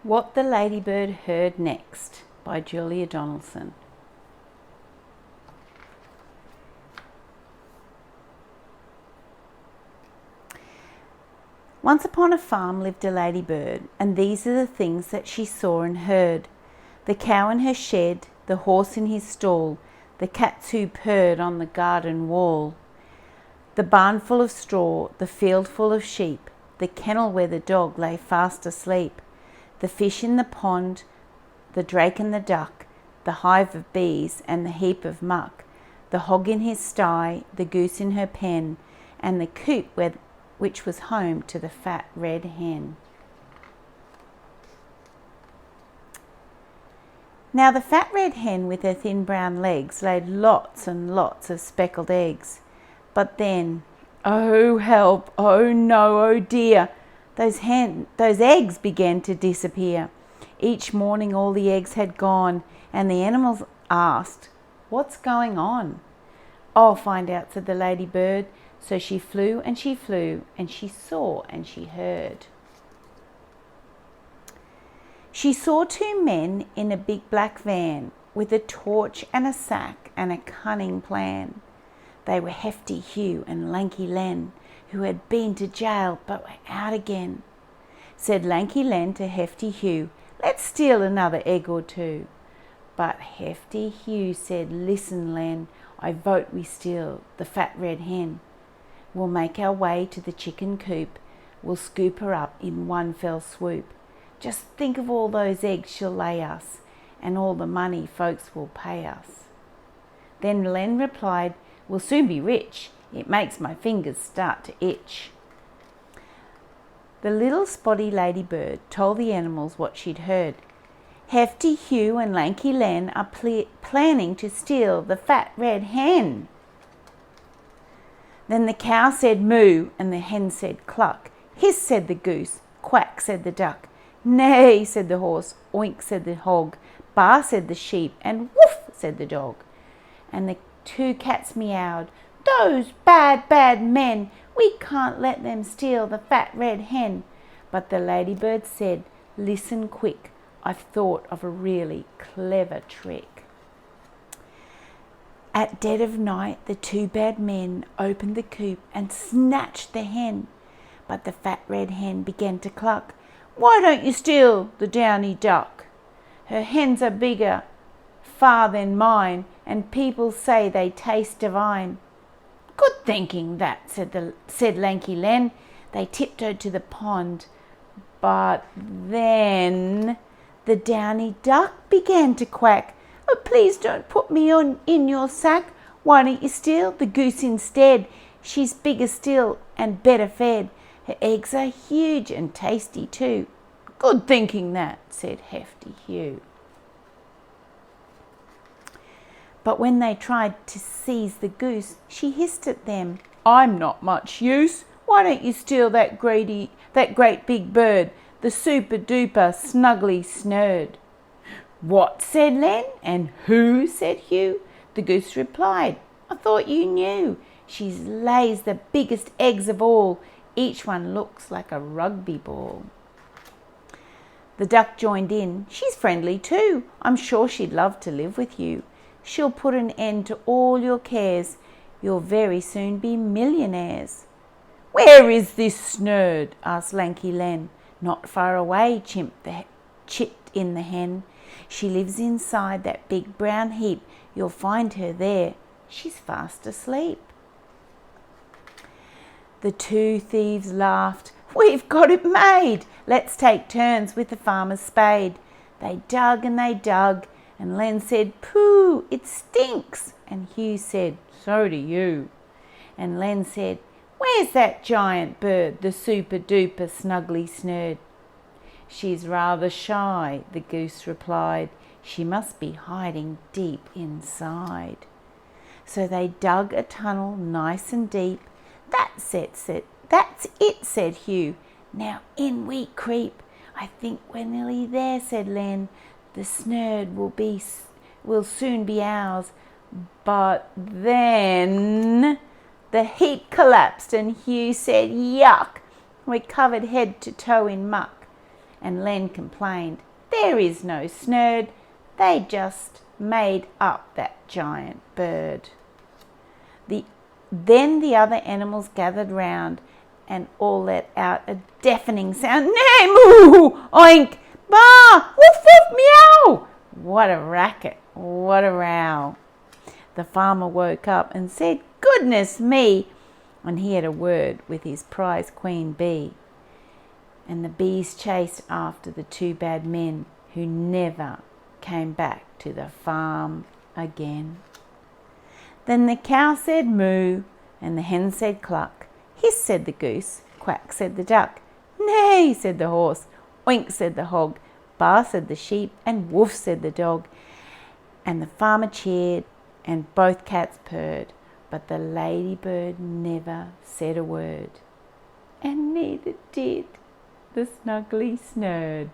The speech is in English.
What the Ladybird Heard Next by Julia Donaldson. Once upon a farm lived a ladybird, and these are the things that she saw and heard. The cow in her shed, the horse in his stall, the cats who purred on the garden wall, the barn full of straw, the field full of sheep, the kennel where the dog lay fast asleep, the fish in the pond, the drake and the duck, the hive of bees and the heap of muck, the hog in his sty, the goose in her pen, and the coop which was home to the fat red hen. Now the fat red hen with her thin brown legs laid lots and lots of speckled eggs. But then, oh help, oh no, oh dear, those eggs began to disappear. Each morning all the eggs had gone, and the animals asked, "What's going on?" "I'll find out," said the ladybird. So she flew, and she saw and she heard. She saw two men in a big black van, with a torch and a sack and a cunning plan. They were Hefty Hugh and Lanky Len, who had been to jail but were out again. Said Lanky Len to Hefty Hugh, "Let's steal another egg or two." But Hefty Hugh said, "Listen, Len, I vote we steal the fat red hen. We'll make our way to the chicken coop. We'll scoop her up in one fell swoop. Just think of all those eggs she'll lay us, and all the money folks will pay us." Then Len replied, "We'll soon be rich. It makes my fingers start to itch." The little spotty ladybird told the animals what she'd heard. "Hefty Hugh and Lanky Len are planning to steal the fat red hen." Then the cow said moo, and the hen said cluck. Hiss, said the goose. Quack, said the duck. Neigh, said the horse. Oink, said the hog. Baa, said the sheep. And woof, said the dog. And the two cats meowed. "Those bad, bad men! We can't let them steal the fat red hen." But the ladybird said, "Listen quick. I've thought of a really clever trick." At dead of night, the two bad men opened the coop and snatched the hen. But the fat red hen began to cluck. "Why don't you steal the downy duck? Her hens are bigger far than mine, and people say they taste divine." "Good thinking that," said Lanky Len. They tiptoed to the pond, but then the downy duck began to quack. "Oh, please don't put me in your sack. Why don't you steal the goose instead? She's bigger still and better fed. Her eggs are huge and tasty too." "Good thinking that," said Hefty Hugh. But when they tried to seize the goose, she hissed at them, "I'm not much use. Why don't you steal that great big bird, the super duper snuggly snurd?" "What?" said Len. "And who?" said Hugh. The goose replied, "I thought you knew. She lays the biggest eggs of all. Each one looks like a rugby ball." The duck joined in. "She's friendly too. I'm sure she'd love to live with you. She'll put an end to all your cares. You'll very soon be millionaires." "Where is this snurd?" asked Lanky Len. "Not far away," chipped in the hen. "She lives inside that big brown heap. You'll find her there. She's fast asleep." The two thieves laughed. "We've got it made. Let's take turns with the farmer's spade." They dug and they dug, and Len said, "Pooh, it stinks." And Hugh said, "So do you." And Len said, "Where's that giant bird, the super duper snuggly snurd?" "She's rather shy," the goose replied. "She must be hiding deep inside." So they dug a tunnel nice and deep. That's it, said Hugh. "Now in we creep." "I think we're nearly there," said Len. "The snurd will soon be ours." But then the heap collapsed, and Hugh said, "Yuck! We're covered head to toe in muck." and Len complained, "There is no Snurd, they just made up that giant bird." Then the other animals gathered round and all let out a deafening sound. Neigh, moo, oink, baa, woof, woof, meow. What a racket, what a row. The farmer woke up and said, "Goodness me," and he had a word with his prize queen bee. And the bees chased after the two bad men who never came back to the farm again. Then the cow said moo, and the hen said cluck. Hiss, said the goose, quack, said the duck. Neigh, said the horse, oink, said the hog, baa, said the sheep, and woof, said the dog. And the farmer cheered, and both cats purred, but the ladybird never said a word. And neither did the snuggly Snurd.